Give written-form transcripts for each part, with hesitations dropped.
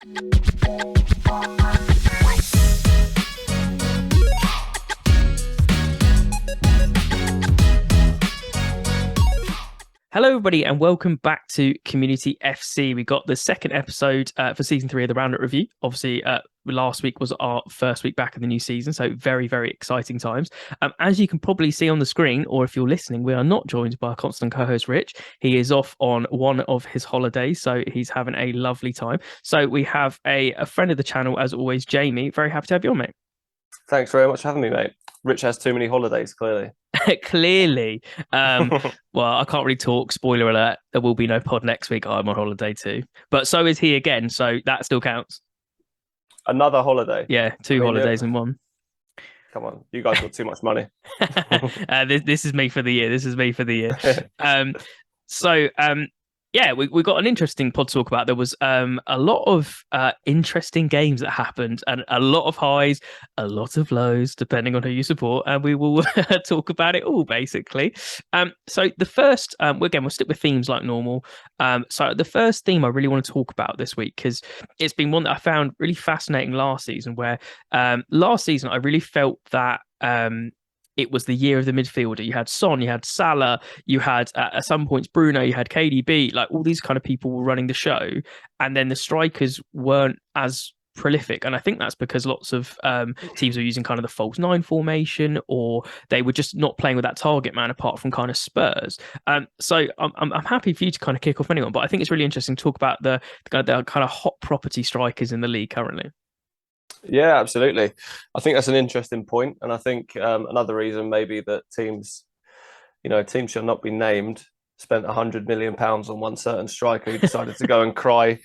Hello, everybody, and welcome back to Community FC. We got the second episode for season 3 of the Roundup review. Obviously, last week was our first week back in the new season, so very, very exciting times. As you can probably see on the screen, or if you're listening, we are not joined by our constant co-host Rich. He is off on one of his holidays, so he's having a lovely time. So we have a friend of the channel, as always, Jamie. Very happy to have you on, mate. Thanks very much for having me, mate. Rich has too many holidays, clearly. Clearly. Well, I can't really talk. Spoiler alert, there will be no pod next week. I'm on holiday too. But so is he again, so that still counts. Another holiday? Yeah, two holidays in one. Come on, you guys got too much money. This is me for the year. This is me for the year. Yeah, we got an interesting pod to talk about. There was a lot of interesting games that happened, and a lot of highs, a lot of lows, depending on who you support. And we will talk about it all, basically. So the first, we'll stick with themes like normal. So the first theme I really want to talk about this week, because it's been one that I found really fascinating last season, where last season I really felt that it was the year of the midfielder. You had Son, you had Salah, you had at some points Bruno, you had KDB, like all these kind of people were running the show. And then the strikers weren't as prolific. And I think that's because lots of teams were using kind of the false nine formation, or they were just not playing with that target man apart from kind of Spurs. So I'm happy for you to kind of kick off anyone, but I think it's really interesting to talk about the kind of hot property strikers in the league currently. Yeah, absolutely. I think that's an interesting point, and I think another reason maybe that teams shall not be named, spent £100 million on one certain striker who decided to go and cry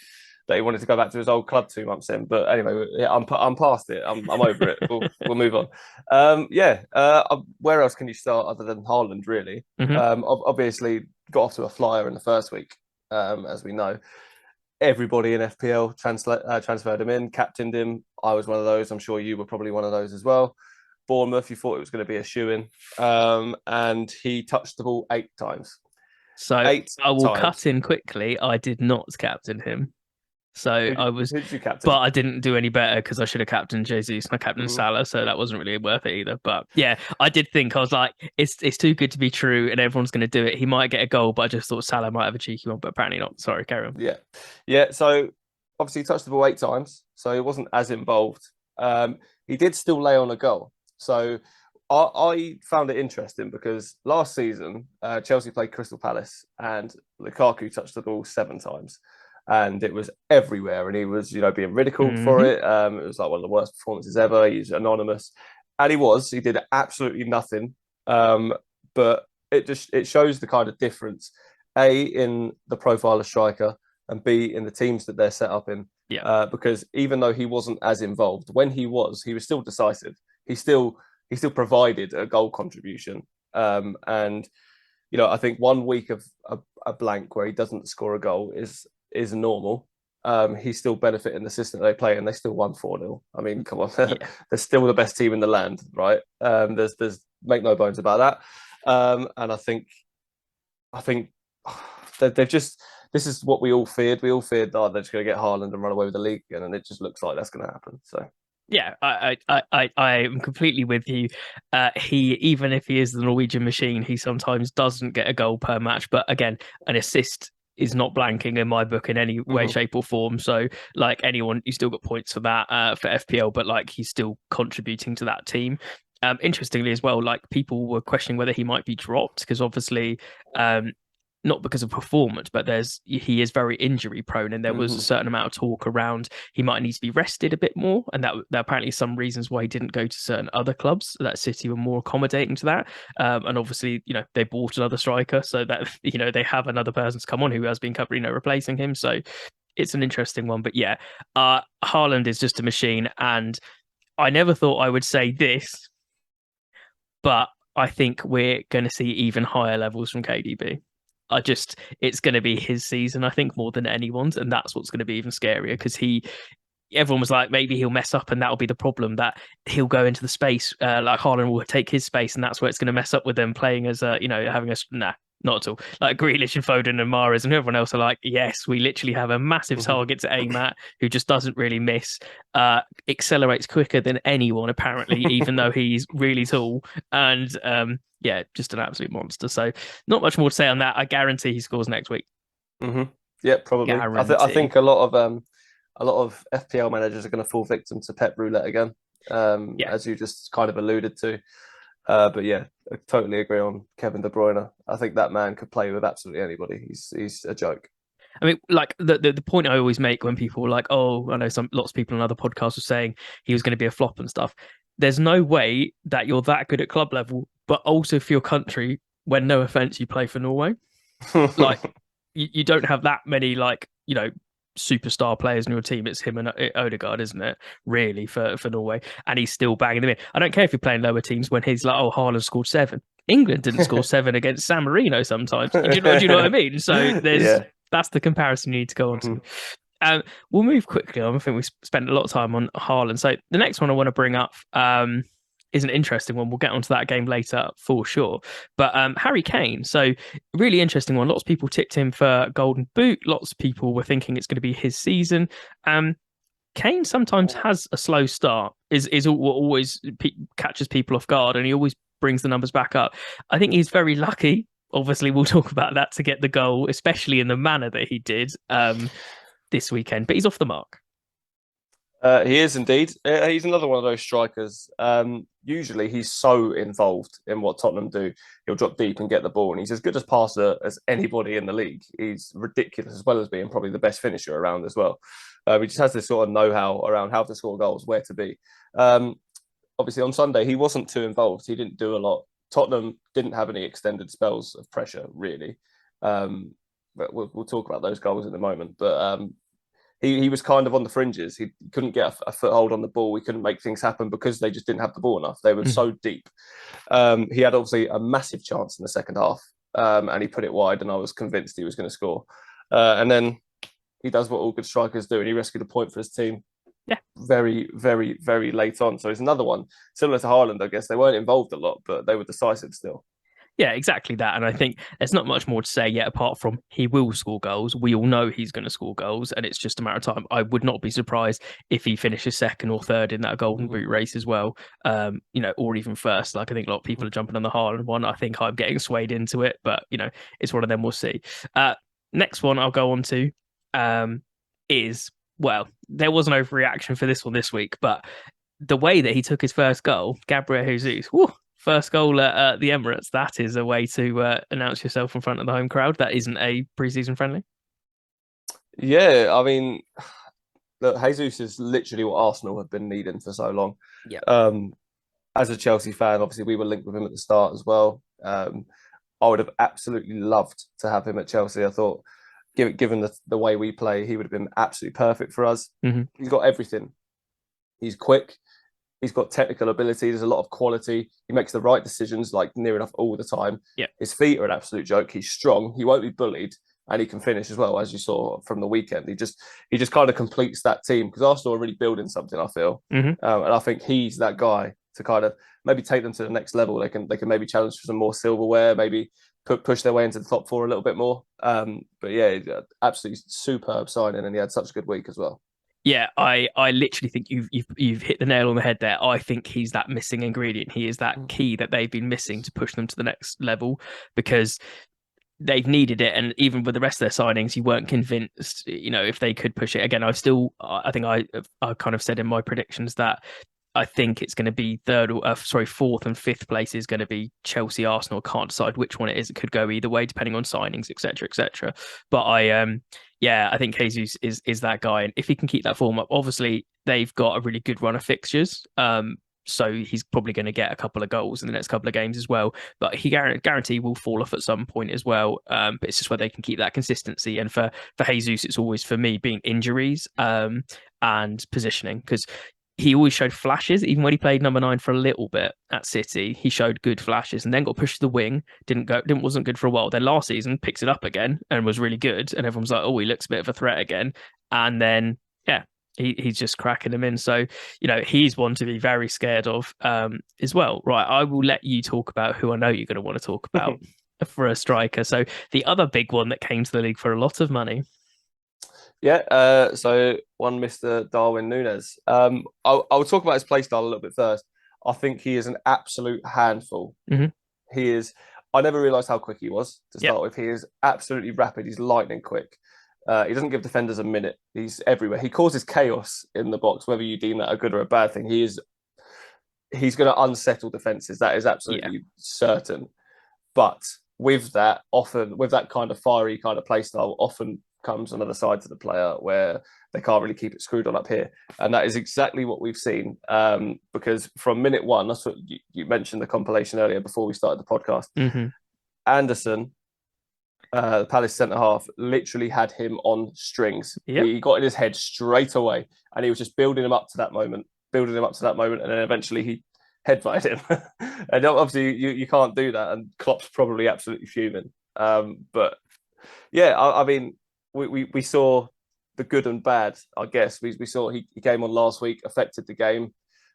that he wanted to go back to his old club 2 months in. But anyway, yeah, I'm past it. I'm over it. We'll move on. Where else can you start other than Haaland? Really, obviously got off to a flyer in the first week, as we know. Everybody in FPL transferred him in, captained him. I was one of those. I'm sure you were probably one of those as well. Bournemouth, you thought it was going to be a shoo-in. And he touched the ball 8 times. So I will cut in quickly. I did not captain him. So who'd you captain? But I didn't do any better because I should have captained Jesus and I captained Salah, so that wasn't really worth it either. But yeah, I did think, I was like, it's too good to be true, and everyone's going to do it. He might get a goal, but I just thought Salah might have a cheeky one, but apparently not. Sorry, carry on. Yeah. So obviously he touched the ball 8 times, so he wasn't as involved. He did still lay on a goal. So I found it interesting because last season Chelsea played Crystal Palace and Lukaku touched the ball 7 times. And it was everywhere, and he was, being ridiculed for it. It was like one of the worst performances ever. He's anonymous, and he did absolutely nothing. But it shows the kind of difference, A, in the profile of striker, and B, in the teams that they're set up in. Yeah. Because even though he wasn't as involved, when he was still decisive. He still provided a goal contribution. And I think 1 week of a blank where he doesn't score a goal is normal. He's still benefiting the system they play, and they still won 4-0. I mean, come on, they're still the best team in the land, right? There's make no bones about that. And I think they've just, this is what we all feared. We all feared that they're just going to get Haaland and run away with the league again, and it just looks like that's going to happen. So. Yeah, I am completely with you. Even if he is the Norwegian machine, he sometimes doesn't get a goal per match. But again, an assist is not blanking in my book in any way, shape, or form. So, like anyone, you still got points for that for FPL, but like he's still contributing to that team. Interestingly as well, like people were questioning whether he might be dropped because obviously, not because of performance, but he is very injury prone, and there was a certain amount of talk around he might need to be rested a bit more, and that apparently some reasons why he didn't go to certain other clubs. That City were more accommodating to that, and obviously they bought another striker, so that they have another person to come on who has been replacing him. So it's an interesting one, but yeah, Haaland is just a machine, and I never thought I would say this, but I think we're going to see even higher levels from KDB. It's going to be his season, I think, more than anyone's, and that's what's going to be even scarier because everyone was like, maybe he'll mess up and that'll be the problem, that he'll go into the space, like Haaland will take his space, and that's where it's going to mess up with them playing as having a not at all. Like Grealish and Foden and Mahrez and everyone else are like, yes, we literally have a massive target to aim at who just doesn't really miss, accelerates quicker than anyone apparently, even though he's really tall, and yeah, just an absolute monster. So not much more to say on that. I guarantee he scores next week. Yeah, probably. I Guarantee. think a lot of FPL managers are going to fall victim to Pep roulette again, Yeah. as you just kind of alluded to. But yeah, I totally agree on Kevin De Bruyne. I think that man could play with absolutely anybody. He's a joke. I mean, like the point I always make when people are like, oh, I know lots of people on other podcasts were saying he was going to be a flop and stuff. There's no way that you're that good at club level, but also for your country, when no offense, you play for Norway. Like you don't have that many like, superstar players in your team. It's him and Odegaard, isn't it? Really for Norway, and he's still banging them in. I don't care if you're playing lower teams when he's like, oh, Haaland scored 7. England didn't score 7 against San Marino sometimes. Do you know what I mean? So Yeah. that's the comparison you need to go on to. We'll move quickly on. I think we spent a lot of time on Haaland. So the next one I want to bring up is an interesting one. We'll get onto that game later for sure. But Harry Kane, so really interesting one. Lots of people tipped him for Golden Boot. Lots of people were thinking it's going to be his season. Kane sometimes has a slow start. Is what always catches people off guard, and he always brings the numbers back up. I think he's very lucky. Obviously, we'll talk about that to get the goal, especially in the manner that he did this weekend. But he's off the mark. He is indeed. He's another one of those strikers. Usually, he's so involved in what Tottenham do. He'll drop deep and get the ball, and he's as good as passer as anybody in the league. He's ridiculous, as well as being probably the best finisher around as well. He just has this sort of know-how around how to score goals, where to be. Obviously, on Sunday, he wasn't too involved. He didn't do a lot. Tottenham didn't have any extended spells of pressure, really. But we'll talk about those goals in a moment. But he was kind of on the fringes. He couldn't get a foothold on the ball. He couldn't make things happen because they just didn't have the ball enough. They were so deep. He had obviously a massive chance in the second half, and he put it wide, and I was convinced he was going to score. And then he does what all good strikers do, and he rescued a point for his team. Yeah, very, very, very late on. So it's another one similar to Haaland. I guess they weren't involved a lot, but they were decisive still. Yeah, exactly that. And I think there's not much more to say yet apart from he will score goals. We all know he's going to score goals, and it's just a matter of time. I would not be surprised if he finishes second or third in that Golden Boot race as well, or even first. Like, I think a lot of people are jumping on the Haaland one. I think I'm getting swayed into it, but, it's one of them. We'll see. Next one I'll go on to is, well, there was an overreaction for this one this week, but the way that he took his first goal, Gabriel Jesus, whew, first goal at the Emirates, that is a way to announce yourself in front of the home crowd. That isn't a preseason friendly. Yeah, I mean, look, Jesus is literally what Arsenal have been needing for so long. Yeah. As a Chelsea fan, obviously we were linked with him at the start as well. I would have absolutely loved to have him at Chelsea. I thought, given the way we play, he would have been absolutely perfect for us. He's got everything. He's quick. He's got technical ability. There's a lot of quality. He makes the right decisions, like near enough all the time. Yeah. His feet are an absolute joke. He's strong. He won't be bullied, and he can finish as well, as you saw from the weekend. He just kind of completes that team because Arsenal are really building something, I feel, and I think he's that guy to kind of maybe take them to the next level. They can maybe challenge for some more silverware, maybe push their way into the top 4 a little bit more. But yeah, absolutely superb signing, and he had such a good week as well. Yeah, I literally think you've hit the nail on the head there. I think he's that missing ingredient. He is that key that they've been missing to push them to the next level, because they've needed it. And even with the rest of their signings, you weren't convinced, if they could push it again. I think I kind of said in my predictions that I think it's going to be fourth and fifth place is going to be Chelsea, Arsenal. Can't decide which one it is. It could go either way depending on signings, etc., etc. But I think Jesus is that guy, and if he can keep that form up, obviously they've got a really good run of fixtures. So he's probably going to get a couple of goals in the next couple of games as well. But he guarantee will fall off at some point as well. But it's just whether they can keep that consistency. And for Jesus, it's always for me being injuries and positioning, because he always showed flashes. Even when he played number 9 for a little bit at City, he showed good flashes, and then got pushed to the wing. Wasn't good for a while. Then last season picks it up again and was really good. And everyone's like, oh, he looks a bit of a threat again. And then he's just cracking them in. So he's one to be very scared of as well. Right, I will let you talk about who I know you're going to want to talk about. for a striker. So the other big one that came to the league for a lot of money. Yeah, so one Mr. Darwin Núñez. I'll talk about his play style a little bit first. I think he is an absolute handful. Hmm. He is. I never realised how quick he was to Yep. start with. He is absolutely rapid. He's lightning quick. He doesn't give defenders a minute. He's everywhere. He causes chaos in the box, whether you deem that a good or a bad thing. He's going to unsettle defenses. That is Yeah. absolutely certain. But with that, often with that kind of fiery kind of play style, often comes another side to the player where they can't really keep it screwed on up here, and that is exactly what we've seen. Because from minute one, that's what you mentioned the compilation earlier before we started the podcast. Hmm. Anderson, the Palace centre half, literally had him on strings. Yep. He got in his head straight away, and he was just building him up to that moment, and then eventually he headbutted him. And obviously, you can't do that, and Klopp's probably absolutely fuming. But yeah, I mean, we saw the good and bad. I guess we saw he came on last week, affected the game,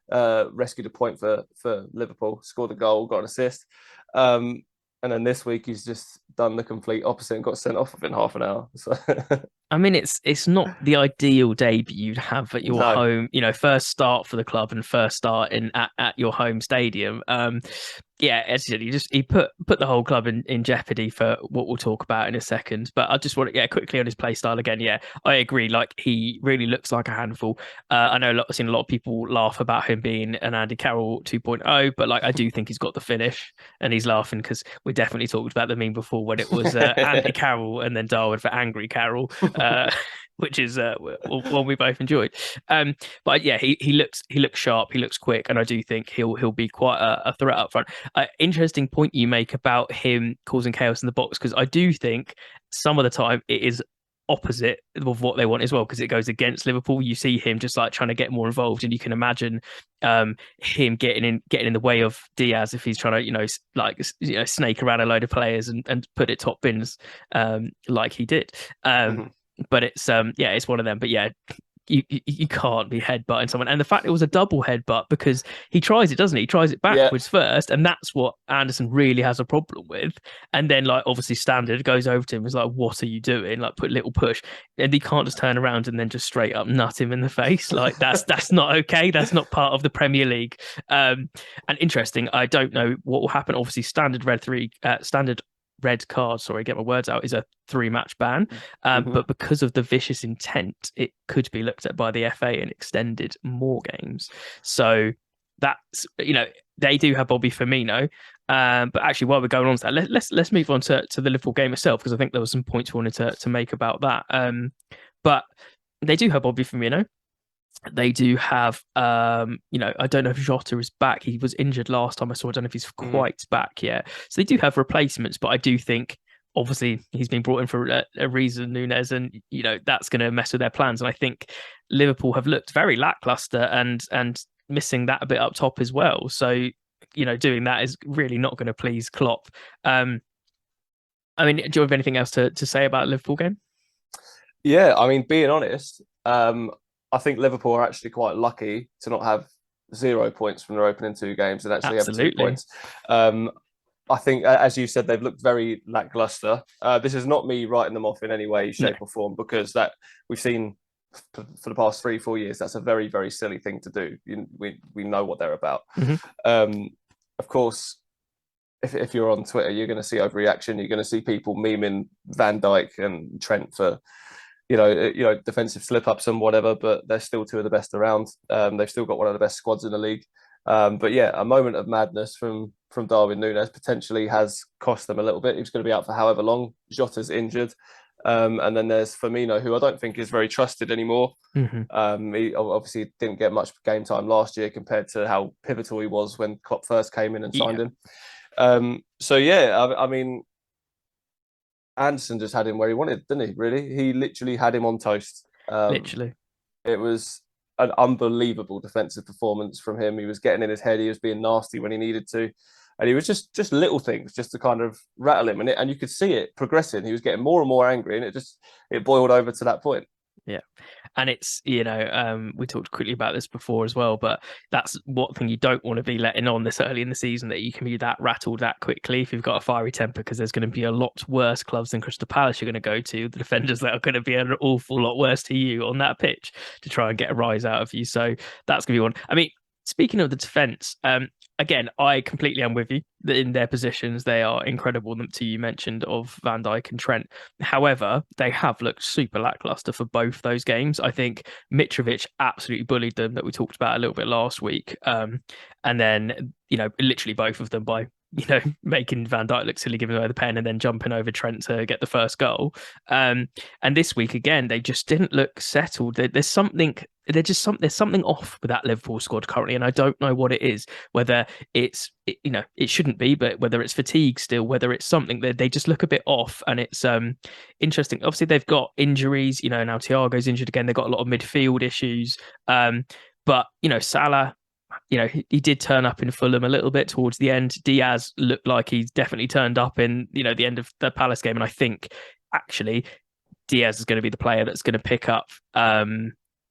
rescued a point for Liverpool, scored a goal, got an assist. And then this week he's just done the complete opposite and got sent off within half an hour. So I mean, it's not the ideal debut you'd have at your no, home, first start for the club and first start at your home stadium. Yeah, as you said, he put the whole club in jeopardy for what we'll talk about in a second. But I just want to quickly on his play style again. Yeah, I agree. Like he really looks like a handful. I know I've seen a lot of people laugh about him being an Andy Carroll 2.0, but like I do think he's got the finish, and he's laughing because we definitely talked about the meme before when it was Andy Carroll and then Darwin for Angry Carroll. Which is one we both enjoyed. But yeah, he looks sharp, he looks quick, and I do think he'll be quite a threat up front. Interesting point you make about him causing chaos in the box, because I do think some of the time it is opposite of what they want as well, because it goes against Liverpool. You see him just like trying to get more involved, and you can imagine him getting in the way of Diaz if he's trying to snake around a load of players and put it top bins like he did. But it's it's one of them. But yeah, you can't be headbutting someone. And the fact it was a double headbutt, because he tries it, doesn't he? He tries it yeah. backwards first, and that's what Anderson really has a problem with. And then like obviously Standard goes over to him, is like, "What are you doing?" Like put a little push, and he can't just turn around and then just straight up nut him in the face. Like that's not okay. That's not part of the Premier League. And interesting, I don't know what will happen. Obviously, standard red card, sorry, get my words out, is a 3-match ban. But because of the vicious intent, it could be looked at by the FA and extended more games. So that's, they do have Bobby Firmino. But actually, while we're going on to that, let's move on to the Liverpool game itself, because I think there were some points we wanted to make about that. But they do have Bobby Firmino. They do have, I don't know if Jota is back. He was injured last time I saw. I don't know if he's quite back yet. So they do have replacements, but I do think, obviously, he's been brought in for a reason, Núñez, and that's going to mess with their plans. And I think Liverpool have looked very lackluster and missing that a bit up top as well. So doing that is really not going to please Klopp. I mean, do you have anything else to say about the Liverpool game? Yeah, I mean, being honest, I think Liverpool are actually quite lucky to not have 0 points from their opening 2 games and actually have 2 points. I think, as you said, they've looked very lackluster. This is not me writing them off in any way, shape, or form, because that we've seen for the past 3-4 years. That's a very, very silly thing to do. We know what they're about. Of course, if you're on Twitter, you're going to see overreaction. You're going to see people memeing Van Dijk and Trent for defensive slip ups and whatever, but they're still 2 of the best around. They've still got one of the best squads in the league. But yeah, a moment of madness from Darwin Núñez potentially has cost them a little bit. He's going to be out for however long. Jota's injured. And then there's Firmino, who I don't think is very trusted anymore. He obviously didn't get much game time last year compared to how pivotal he was when Klopp first came in and signed him. So yeah, I mean, Anderson just had him where he wanted, didn't he? Really, he literally had him on toast. Literally, it was an unbelievable defensive performance from him. He was getting in his head. He was being nasty when he needed to, and he was just little things just to kind of rattle him. And you could see it progressing. He was getting more and more angry, and it boiled over to that point. Yeah. And it's, we talked quickly about this before as well, but that's what thing you don't want to be letting on this early in the season, that you can be that rattled that quickly if you've got a fiery temper, because there's going to be a lot worse clubs than Crystal Palace you're going to go to, the defenders that are going to be an awful lot worse to you on that pitch to try and get a rise out of you. So that's going to be one. I mean, speaking of the defence, again, I completely am with you that in their positions they are incredible. The two you mentioned of Van Dijk and Trent. However, they have looked super lackluster for both those games. I think Mitrovic absolutely bullied them, that we talked about a little bit last week. And then, literally both of them by, making Van Dijk look silly, giving away the pen, and then jumping over Trent to get the first goal. And this week again, they just didn't look settled. There's something off with that Liverpool squad currently, and I don't know what it is. Whether it shouldn't be, but whether it's fatigue still, whether it's something that they just look a bit off, and it's interesting. Obviously, they've got injuries. Now Thiago's injured again. They've got a lot of midfield issues. But Salah, he did turn up in Fulham a little bit towards the end. Diaz looked like he's definitely turned up in the end of the Palace game, and I think actually Diaz is going to be the player that's going to pick up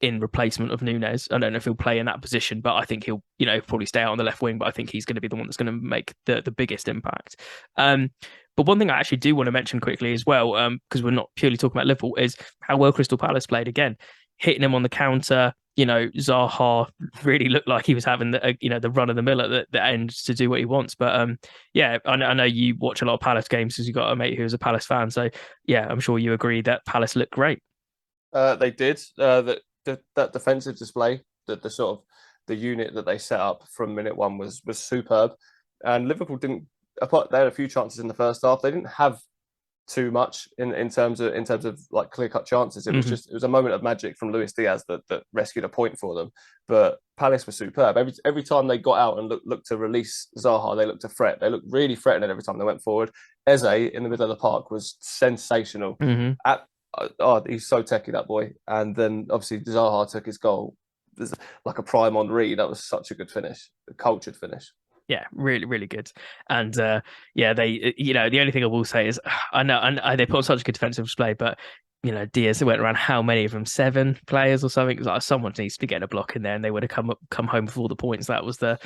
in replacement of Nunes. I don't know if he'll play in that position, but I think he'll probably stay out on the left wing. But I think he's going to be the one that's going to make the biggest impact. But one thing I actually do want to mention quickly as well, because we're not purely talking about Liverpool, is how well Crystal Palace played again, hitting him on the counter. Zaha really looked like he was having the run of the mill at the end to do what he wants. But yeah, I know you watch a lot of Palace games because you got a mate who's a Palace fan. So yeah, I'm sure you agree that Palace looked great. They did. That defensive display, the sort of the unit that they set up from minute one was superb. And Liverpool didn't. Apart, they had a few chances in the first half. They didn't have too much in terms of like clear cut chances. It was a moment of magic from Luis Diaz that rescued a point for them. But Palace was superb. Every time they got out and looked to release Zaha, they looked to threat. They looked really threatening every time they went forward. Eze in the middle of the park was sensational. He's so techie, that boy. And then obviously Zaha took his goal. There's like a prime Henri. That was such a good finish, a cultured finish. Yeah, really, really good. And yeah, they, the only thing I will say is I know, and they put on such a good defensive display, but Diaz went around how many of them? 7 players or something. It was like someone needs to be getting a block in there, and they would have come home with all the points. That was the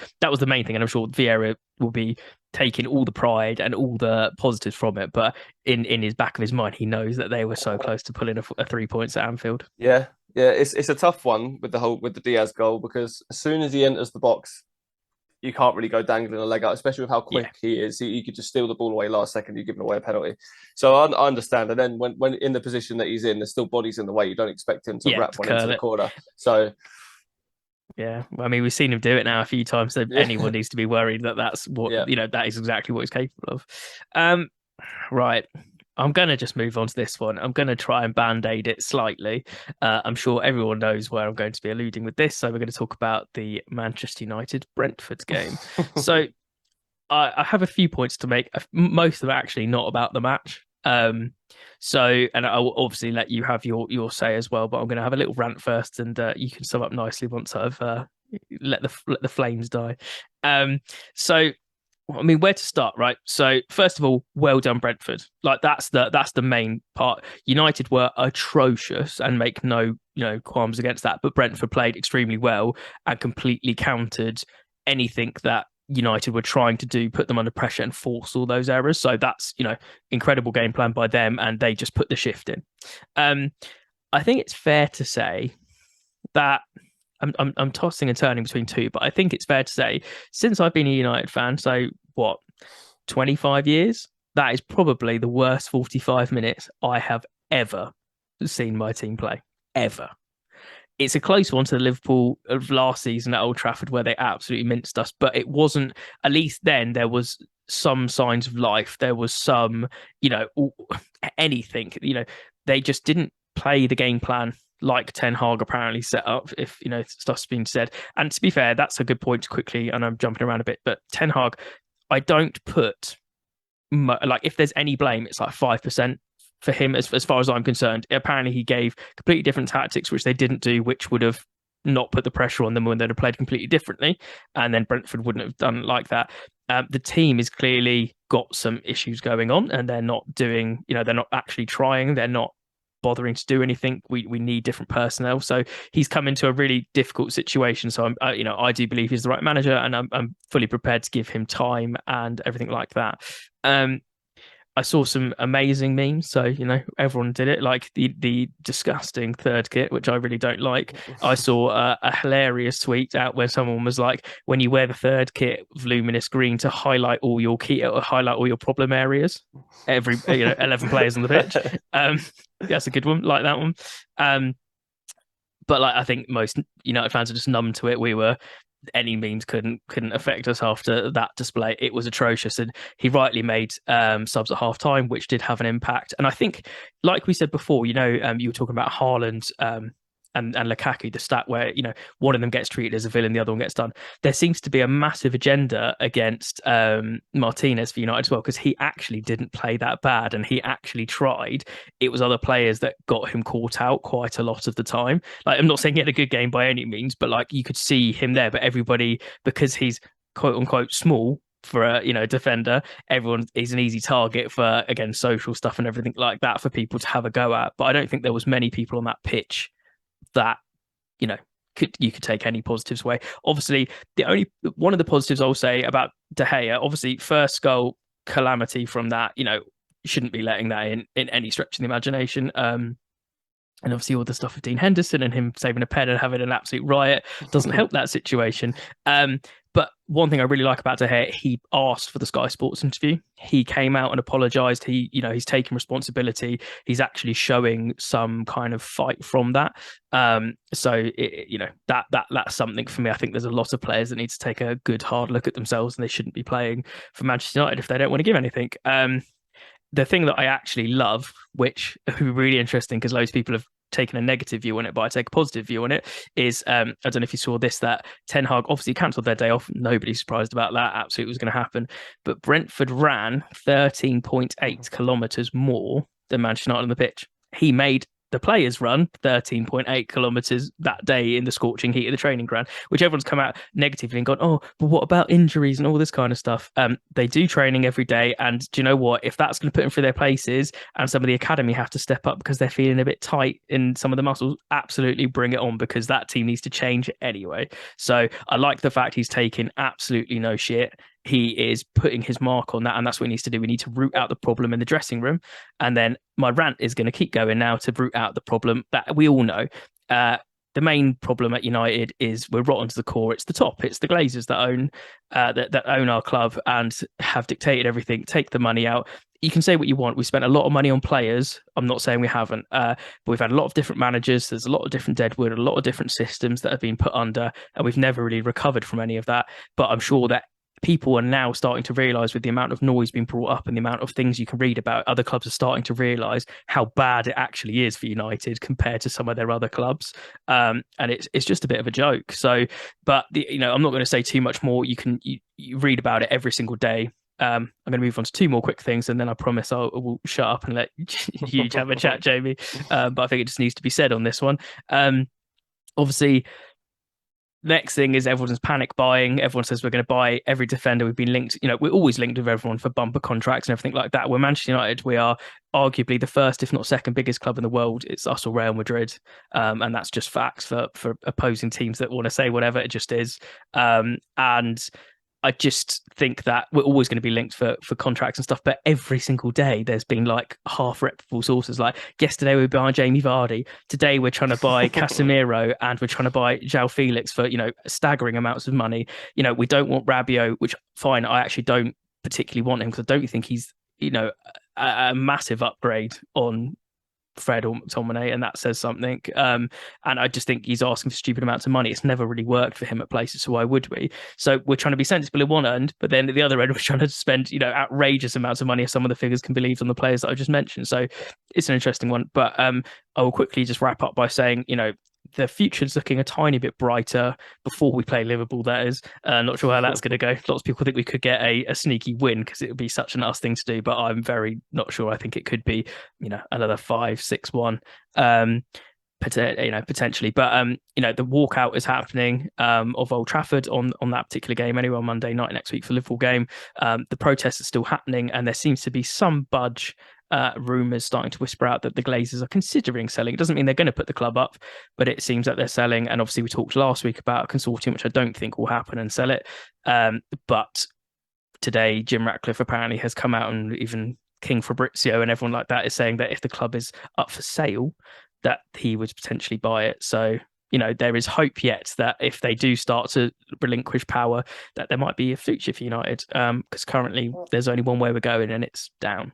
main thing, and I'm sure Vieira will be taking all the pride and all the positives from it. But in his back of his mind, he knows that they were so close to pulling a 3 points at Anfield. Yeah, it's a tough one with the Diaz goal, because as soon as he enters the box, you can't really go dangling a leg out, especially with how quick he is. He could just steal the ball away last second. You're giving away a penalty. So I understand. And then when in the position that he's in, there's still bodies in the way. You don't expect him to wrap one into the corner. So yeah, I mean, we've seen him do it now a few times. So anyone needs to be worried that that's what that is exactly what he's capable of. Right. I'm going to just move on to this one. I'm going to try and band-aid it slightly. I'm sure everyone knows where I'm going to be alluding with this. So we're going to talk about the Manchester United Brentford game. So I have a few points to make. Most of them actually not about the match. And I will obviously let you have your say as well. But I'm going to have a little rant first, and you can sum up nicely once I've let the flames die. So I mean, where to start, right? So first of all, well done, Brentford. Like that's the main part. United were atrocious and make no qualms against that, but Brentford played extremely well and completely countered anything that United were trying to do, put them under pressure and force all those errors. So that's incredible game plan by them, and they just put the shift in. I think it's fair to say that I'm tossing and turning between two, but I think it's fair to say since I've been a United fan, so what, 25 years, that is probably the worst 45 minutes I have ever seen my team play, ever. It's a close one to the Liverpool of last season at Old Trafford where they absolutely minced us, but it wasn't, at least then there was some signs of life. There was some, anything, they just didn't play the game plan like Ten Hag apparently set up, if stuff's been said. And to be fair, that's a good point quickly, and I'm jumping around a bit, but Ten Hag, I don't put like, if there's any blame, it's like 5% for him as far as I'm concerned. Apparently he gave completely different tactics which they didn't do, which would have not put the pressure on them when they'd have played completely differently, and then Brentford wouldn't have done like that. The team is clearly got some issues going on, and they're not doing, they're not actually trying, they're not bothering to do anything. We need different personnel. So he's come into a really difficult situation. So I do believe he's the right manager, and I'm fully prepared to give him time and everything like that. I saw some amazing memes. So, everyone did it, like the disgusting third kit, which I really don't like. I saw a hilarious tweet out where someone was like, when you wear the third kit of luminous green to highlight all your highlight all your problem areas, 11 players on the pitch. That's a good one, like that one. But like, I think most United fans are just numb to it. Any memes couldn't affect us after that display. It was atrocious, and he rightly made subs at half time, which did have an impact. And I think, like we said before, you were talking about Haaland and Lukaku, the stat where one of them gets treated as a villain, the other one gets done. There seems to be a massive agenda against Martinez for United as well, because he actually didn't play that bad and he actually tried. It was other players that got him caught out quite a lot of the time. Like, I'm not saying he had a good game by any means, but like, you could see him there. But everybody, because he's quote unquote small for a defender, everyone is an easy target for, again, social stuff and everything like that for people to have a go at. But I don't think there was many people on that pitch that you could take any positives away. Obviously, one of the positives I'll say about De Gea, obviously first goal, calamity from that, shouldn't be letting that in any stretch of the imagination. And obviously all the stuff with Dean Henderson and him saving a pen and having an absolute riot doesn't help that situation. But one thing I really like about De Gea, he asked for the Sky Sports interview. He came out and apologized. He's taking responsibility. He's actually showing some kind of fight from that. So that's something for me. I think there's a lot of players that need to take a good hard look at themselves, and they shouldn't be playing for Manchester United if they don't want to give anything. The thing that I actually love, which would be really interesting because loads of people have taken a negative view on it, but I take a positive view on it, is I don't know if you saw this, that Ten Hag obviously cancelled their day off. Nobody's surprised about that. Absolutely was going to happen. But Brentford ran 13.8 kilometres more than Manchester United on the pitch. He made the players run 13.8 kilometres that day in the scorching heat of the training ground, which everyone's come out negatively and gone, oh, but what about injuries and all this kind of stuff? They do training every day. And do you know what? If that's going to put them through their places and some of the academy have to step up because they're feeling a bit tight in some of the muscles, absolutely bring it on, because that team needs to change anyway. So I like the fact he's taking absolutely no shit. He is putting his mark on that, and that's what he needs to do. We need to root out the problem in the dressing room. And then my rant is going to keep going now to root out the problem that we all know. The main problem at United is we're rotten to the core. It's the top. It's the Glazers that own that own our club and have dictated everything. Take the money out. You can say what you want. We spent a lot of money on players. I'm not saying we haven't, but we've had a lot of different managers. There's a lot of different deadwood, a lot of different systems that have been put under, and we've never really recovered from any of that. But I'm sure that people are now starting to realize, with the amount of noise being brought up and the amount of things you can read about, other clubs are starting to realize how bad it actually is for United compared to some of their other clubs. And it's just a bit of a joke. So, but I'm not going to say too much more. You read about it every single day. I'm going to move on to two more quick things, and then I promise I will shut up and let you have a chat, Jamie. But I think it just needs to be said on this one. Obviously, next thing is everyone's panic buying. Everyone says we're going to buy every defender. We've been linked, we're always linked with everyone for bumper contracts and everything like that. We're Manchester United. We are arguably the first, if not second biggest club in the world. It's us or Real Madrid. And that's just facts for opposing teams that want to say whatever. It just is. And I just think that we're always going to be linked for contracts and stuff. But every single day, there's been like half reputable sources. Like yesterday, we were buying Jamie Vardy. Today, we're trying to buy Casemiro, and we're trying to buy João Felix for staggering amounts of money. We don't want Rabiot, which fine. I actually don't particularly want him because I don't think he's a massive upgrade on Fred or McTominay, and that says something. And I just think he's asking for stupid amounts of money. It's never really worked for him at places, so why would we? So we're trying to be sensible at one end, but then at the other end, we're trying to spend outrageous amounts of money, if some of the figures can be believed, on the players that I just mentioned. So it's an interesting one. But I will quickly just wrap up by saying, the future's looking a tiny bit brighter before we play Liverpool, that is. Not sure how that's going to go. Lots of people think we could get a sneaky win because it would be such an us thing to do, but I'm very not sure. I think it could be, another 5-6-1, potentially. But, the walkout is happening of Old Trafford on that particular game anyway, on Monday night next week for the Liverpool game. The protests are still happening, and there seems to be some budge rumours starting to whisper out that the Glazers are considering selling. It doesn't mean they're going to put the club up, but it seems that they're selling. And obviously, we talked last week about a consortium, which I don't think will happen, and sell it. But today, Jim Ratcliffe apparently has come out, and even King Fabrizio and everyone like that is saying that if the club is up for sale, that he would potentially buy it. So, there is hope yet that if they do start to relinquish power, that there might be a future for United. Because currently there's only one way we're going, and it's down.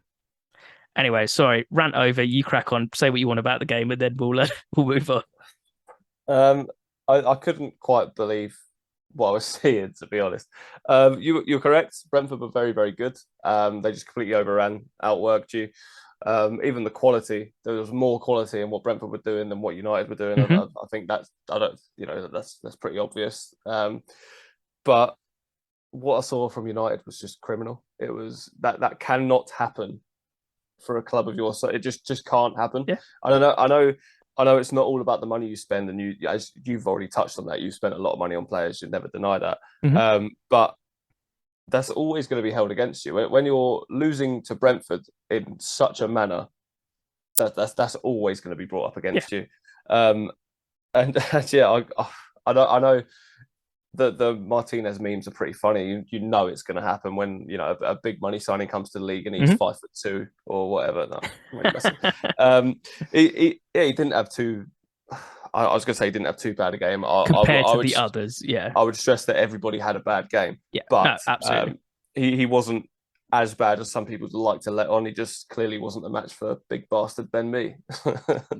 Anyway, sorry, rant over. You crack on, say what you want about the game, and then we'll move on. I couldn't quite believe what I was seeing, to be honest. You're correct. Brentford were very, very good. They just completely overran, outworked you. Even the quality, there was more quality in what Brentford were doing than what United were doing. Mm-hmm. I think that's pretty obvious. But what I saw from United was just criminal. It was that cannot happen for a club of your size. It just can't happen. Yeah. I know it's not all about the money you spend, and as you've already touched on that, you've spent a lot of money on players. You'd never deny that. Mm-hmm. But that's always going to be held against you when you're losing to Brentford in such a manner. That's always going to be brought up against you. And yeah, I know the Martinez memes are pretty funny. You know it's going to happen when a big money signing comes to the league and he's 5'2" or whatever. No, he didn't have too. I was going to say he didn't have too bad a game. Compared to the others, yeah. I would stress that everybody had a bad game. Yeah, but no, absolutely. He wasn't as bad as some people would like to let on. He just clearly wasn't a match for big bastard Ben Mee.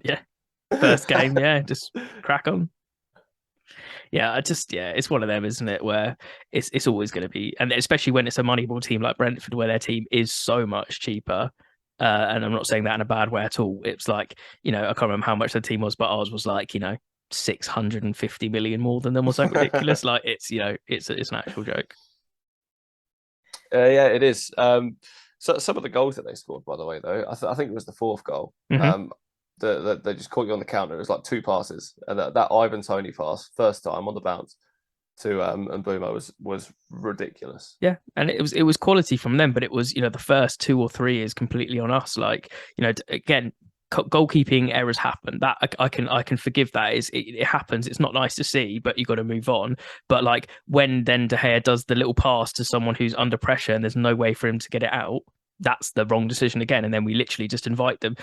Yeah, first game, yeah, just crack on. Yeah, it's one of them, isn't it? Where it's always going to be, and especially when it's a Moneyball team like Brentford, where their team is so much cheaper. And I'm not saying that in a bad way at all. It's like, I can't remember how much the team was, but ours was like, 650 million more than them or something ridiculous. Like it's an actual joke. Yeah, it is. So some of the goals that they scored, by the way, though, I think it was the fourth goal. Mm-hmm. They just caught you on the counter. It was like two passes, and that Ivan Toney pass, first time on the bounce to Mbeumo was ridiculous. Yeah, and it was quality from them, but it was the first two or three is completely on us. Like again, goalkeeping errors happen. That I can forgive that. It happens. It's not nice to see, but you got to move on. But like when then De Gea does the little pass to someone who's under pressure and there's no way for him to get it out, that's the wrong decision again. And then we literally just invite them.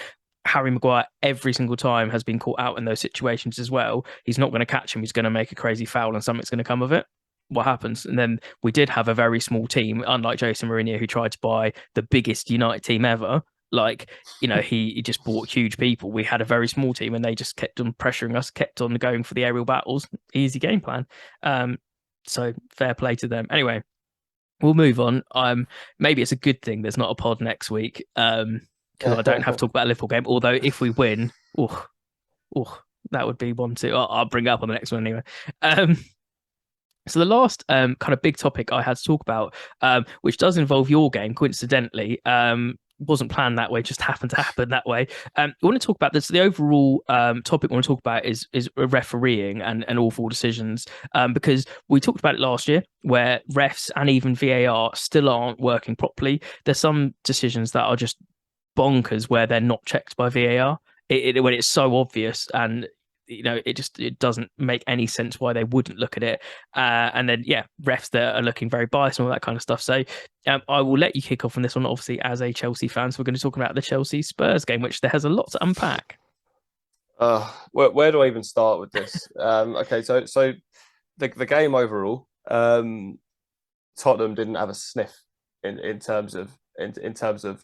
Harry Maguire every single time has been caught out in those situations as well. He's not going to catch him. He's going to make a crazy foul and something's going to come of it. What happens? And then we did have a very small team, unlike Jose Mourinho, who tried to buy the biggest United team ever. Like, he just bought huge people. We had a very small team and they just kept on pressuring us, kept on going for the aerial battles. Easy game plan. So fair play to them. Anyway, we'll move on. Maybe it's a good thing there's not a pod next week. Because I don't have to talk about a Liverpool game. Although if we win, that would be one too. I'll bring it up on the next one anyway. So the last kind of big topic I had to talk about, which does involve your game, coincidentally, wasn't planned that way, just happened to happen that way. We want to talk about this. The overall topic we want to talk about is refereeing and awful decisions, because we talked about it last year, where refs and even VAR still aren't working properly. There's some decisions that are just bonkers where they're not checked by VAR when it's so obvious, and it doesn't make any sense why they wouldn't look at it. And then refs that are looking very biased and all that kind of stuff. So I will let you kick off on this one, obviously, as a Chelsea fan. So we're going to talk about the Chelsea Spurs game, which there has a lot to unpack. Where do I even start with this? Okay, so the game overall, Tottenham didn't have a sniff in terms of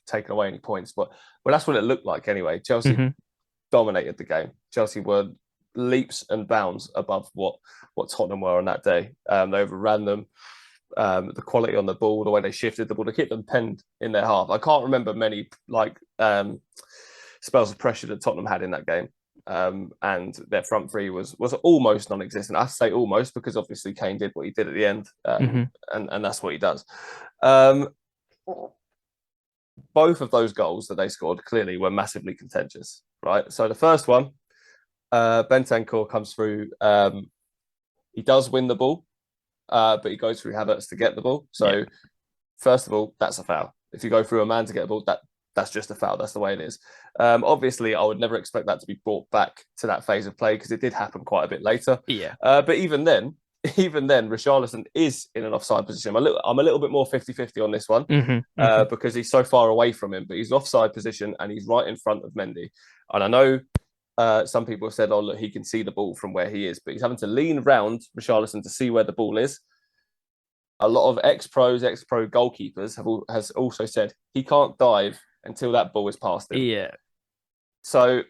taking away any points, but that's what it looked like anyway. Chelsea dominated the game. Chelsea were leaps and bounds above what Tottenham were on that day. They overran them. The quality on the ball, the way they shifted the ball, they kept them penned in their half. I can't remember many spells of pressure that Tottenham had in that game. And their front three was almost non-existent. I say almost because obviously Kane did what he did at the end, and that's what he does. Both of those goals that they scored clearly were massively contentious, right? So the first one, Bentancur comes through. He does win the ball, but he goes through Havertz to get the ball. So first of all, that's a foul. If you go through a man to get a ball, that's just a foul. That's the way it is. Obviously, I would never expect that to be brought back to that phase of play because it did happen quite a bit later. Yeah. But even then, Richarlison is in an offside position. I'm a little bit more 50-50 on this one because he's so far away from him, but he's an offside position and he's right in front of Mendy. And I know some people have said, oh, look, he can see the ball from where he is, but he's having to lean round Richarlison to see where the ball is. A lot of ex-pro goalkeepers has also said he can't dive until that ball is past him. Yeah. So,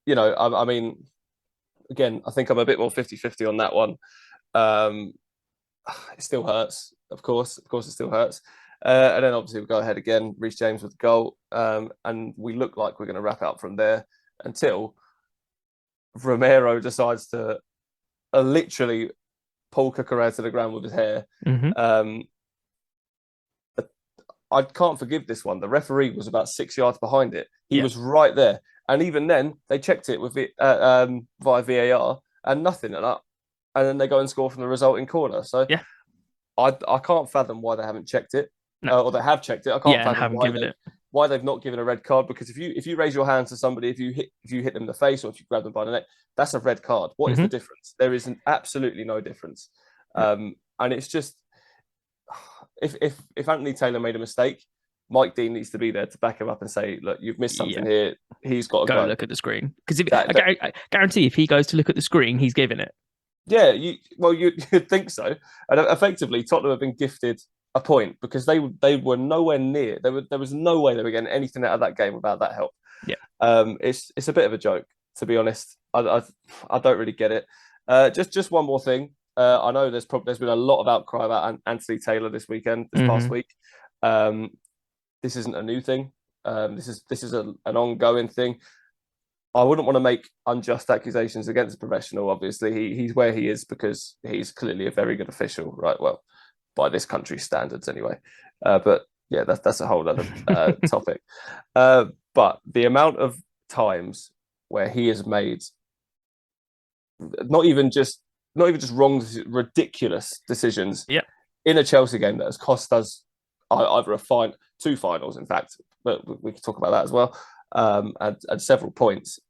I mean, again, I think I'm a bit more 50-50 on that one. It still hurts, of course. Of course, it still hurts. And then obviously we go ahead again, Reece James with the goal. And we look like we're going to wrap out from there until Romero decides to literally pull Cucurella to the ground with his hair. I can't forgive this one. The referee was about 6 yards behind it. He was right there. And even then, they checked it with it via VAR and nothing at that. And then they go and score from the resulting corner. So I can't fathom why they haven't checked it. No. Or they have checked it. I can't fathom why they've not given a red card. Because if you raise your hands to somebody, if you hit them in the face or if you grab them by the neck, that's a red card. What is the difference? There is absolutely no difference. And it's just if Anthony Taylor made a mistake, Mike Dean needs to be there to back him up and say, look, you've missed something here. He's got to go look at the screen. Because I guarantee if he goes to look at the screen, he's giving it. Yeah, you'd think so. And effectively, Tottenham have been gifted a point because they were nowhere near. There was no way they were getting anything out of that game without that help. Yeah. It's a bit of a joke, to be honest. I don't really get it. Just one more thing. I know there's been a lot of outcry about Anthony Taylor this past week. This isn't a new thing. This is an ongoing thing. I wouldn't want to make unjust accusations against a professional. Obviously, he's where he is because he's clearly a very good official, right? Well, by this country's standards, anyway. But yeah, that's a whole other topic. But the amount of times where he has made not even just wrong, ridiculous decisions in a Chelsea game that has cost us either two finals, in fact, but we can talk about that as well, and several points.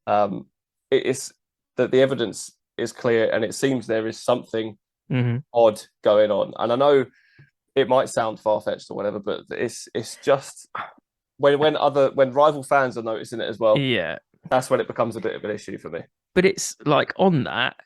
It's that the evidence is clear, and it seems there is something odd going on. And I know it might sound far-fetched or whatever, but it's just when rival fans are noticing it as well. Yeah, that's when it becomes a bit of an issue for me. But it's like on that.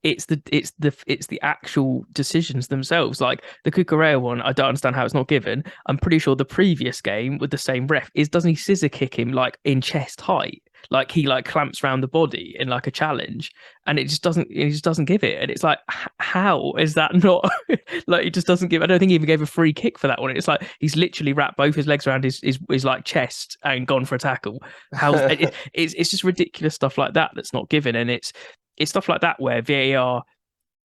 It's the actual decisions themselves. Like the Cucurella one, I don't understand how it's not given. I'm pretty sure the previous game with the same ref doesn't he scissor kick him like in chest height? Like he like clamps around the body in like a challenge, and he just doesn't give it. And it's like, how is that not like he just doesn't give? I don't think he even gave a free kick for that one. It's like he's literally wrapped both his legs around his like chest and gone for a tackle. It's just ridiculous stuff like that that's not given, and it's stuff like that where VAR,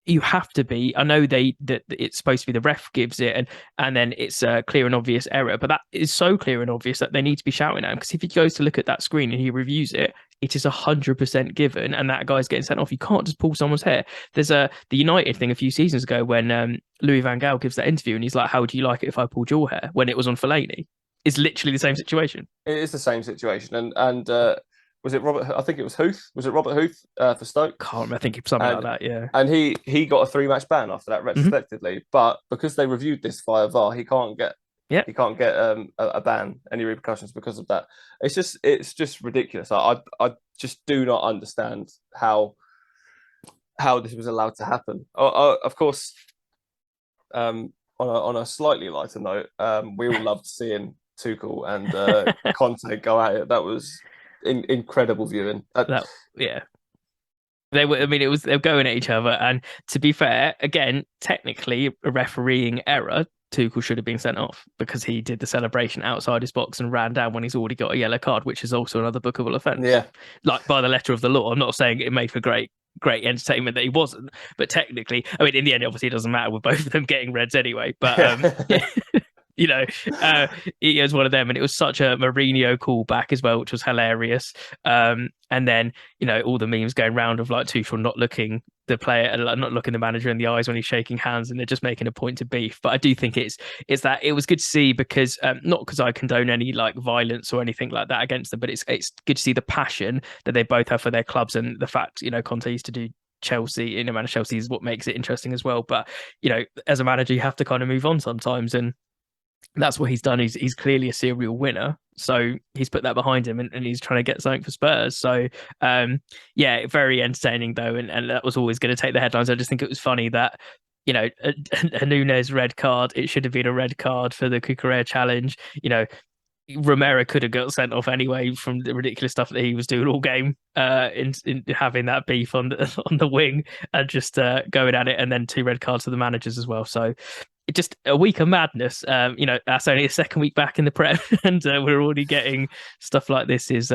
you have to be. I know that it's supposed to be the ref gives it, and then it's a clear and obvious error, but that is so clear and obvious that they need to be shouting at him. Because if he goes to look at that screen and he reviews it, it is 100% given, and that guy's getting sent off. You can't just pull someone's hair. There's the United thing a few seasons ago when Louis van Gaal gives that interview, and he's like, "How would you like it if I pulled your hair?" When it was on Fellaini. It's literally the same situation. It is the same situation, and was it Robert? I think it was Huth. Was it Robert Huth for Stoke? Can't remember. I think something like that. Yeah. And he got a 3-match ban after that, retrospectively. But because they reviewed this via VAR, he can't get a ban, any repercussions because of that. It's just ridiculous. I just do not understand how this was allowed to happen. Of course, on a slightly lighter note, we all loved seeing Tuchel and Conte go at it. That was incredible viewing. They were. I mean, they were going at each other. And to be fair, again, technically a refereeing error. Tuchel should have been sent off because he did the celebration outside his box and ran down when he's already got a yellow card, which is also another bookable offence. Yeah, like by the letter of the law. I'm not saying it made for great entertainment that he wasn't, but technically, I mean, in the end, obviously, it doesn't matter with both of them getting reds anyway. But you know, uh, he was one of them, and it was such a Mourinho callback as well, which was hilarious. And then all the memes going round of like Tuchel not looking the player, not looking the manager in the eyes when he's shaking hands, and they're just making a point of beef. But I do think it's that it was good to see because not because I condone any like violence or anything like that against them, but it's good to see the passion that they both have for their clubs, and the fact Conte used to do Chelsea in a manage Chelsea is what makes it interesting as well. But as a manager, you have to kind of move on sometimes, and that's what he's done. He's clearly a serial winner, so he's put that behind him, and he's trying to get something for Spurs. So yeah, very entertaining though, and that was always going to take the headlines. I just think it was funny that a Nunes red card. It should have been a red card for the Cucurella challenge. Romero could have got sent off anyway from the ridiculous stuff that he was doing all game, in having that beef on the wing and just going at it, and then 2 red cards to the managers as well. So just a week of madness. That's only a second week back in the Prem, and we're already getting stuff like this. Is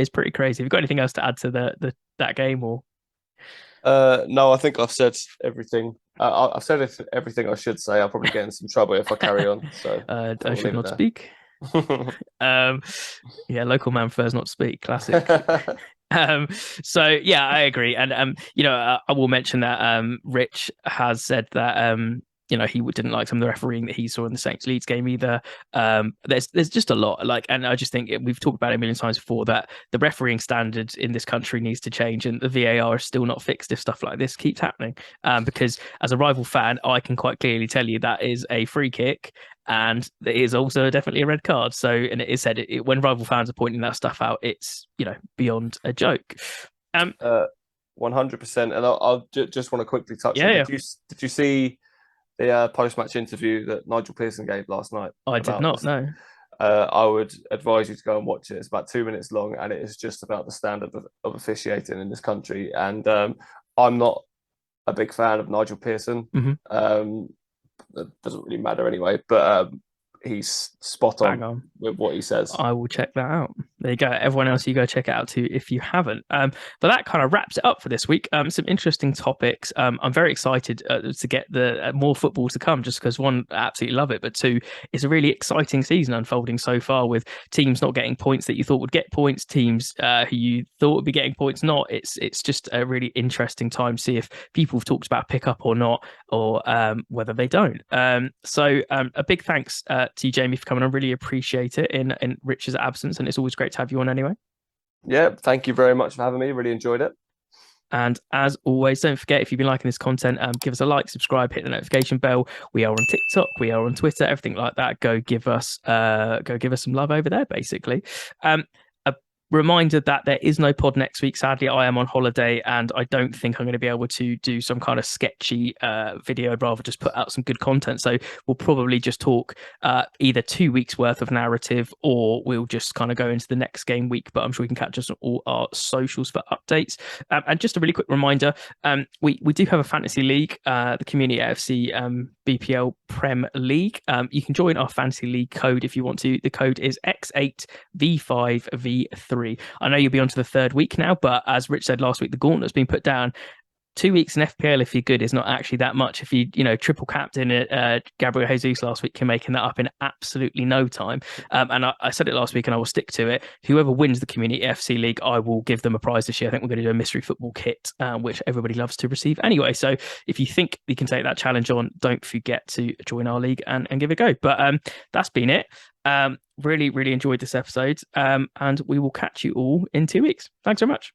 pretty crazy. Have you got anything else to add to that game or? No, I think I've said everything. I've said everything I should say. I'll probably get in some trouble if I carry on. So I should not speak. Yeah, local man prefers not to speak. Classic. So yeah, I agree, and I will mention that Rich has said that he didn't like some of the refereeing that he saw in the Saints Leeds game either. There's just a lot, and I just think we've talked about it a million times before, that the refereeing standards in this country needs to change, and the VAR is still not fixed if stuff like this keeps happening. Because as a rival fan, I can quite clearly tell you that is a free kick, and it is also definitely a red card. So, and it is said when rival fans are pointing that stuff out, it's beyond a joke. 100%. And I'll just want to quickly touch on. Did you see the post-match interview that Nigel Pearson gave last night? I did not know. I would advise you to go and watch it. It's about 2 minutes long, and it is just about the standard of officiating in this country. And I'm not a big fan of Nigel Pearson. Mm-hmm. It doesn't really matter anyway, but he's spot on with what he says. I will check that out. There you go. Everyone else, you go check it out too if you haven't. But that kind of wraps it up for this week. Some interesting topics. I'm very excited to get the more football to come, just because one, I absolutely love it, but two, it's a really exciting season unfolding so far, with teams not getting points that you thought would get points, teams who you thought would be getting points not. It's just a really interesting time to see if people have talked about pickup or not, or whether they don't. So a big thanks to you, Jamie, for coming on. Really appreciate it in Rich's absence, and it's always great to have you on anyway. Yeah, thank you very much for having me. Really enjoyed it. And as always, don't forget, if you've been liking this content, give us a like, subscribe, hit the notification bell. We are on TikTok, we are on Twitter, everything like that. Go give us some love over there, basically. A reminder that there is no pod next week. Sadly, I am on holiday, and I don't think I'm going to be able to do some kind of sketchy video. I'd rather just put out some good content. So we'll probably just talk either 2 weeks worth of narrative, or we'll just kind of go into the next game week. But I'm sure we can catch us on all our socials for updates. And just a really quick reminder, we do have a fantasy league, the Community AFC BPL Prem League. You can join our fantasy league code if you want to. The code is X8V5V3. I know you'll be on to the 3rd week now, but as Rich said last week, the gauntlet's been put down. 2 weeks in FPL, if you're good, is not actually that much. If you triple captain Gabriel Jesus last week, you're making that up in absolutely no time. And I said it last week, and I will stick to it. Whoever wins the Community FC League, I will give them a prize this year. I think we're going to do a mystery football kit, which everybody loves to receive anyway. So if you think you can take that challenge on, don't forget to join our league and give it a go. But that's been it. Really, really enjoyed this episode, and we will catch you all in 2 weeks. Thanks very much.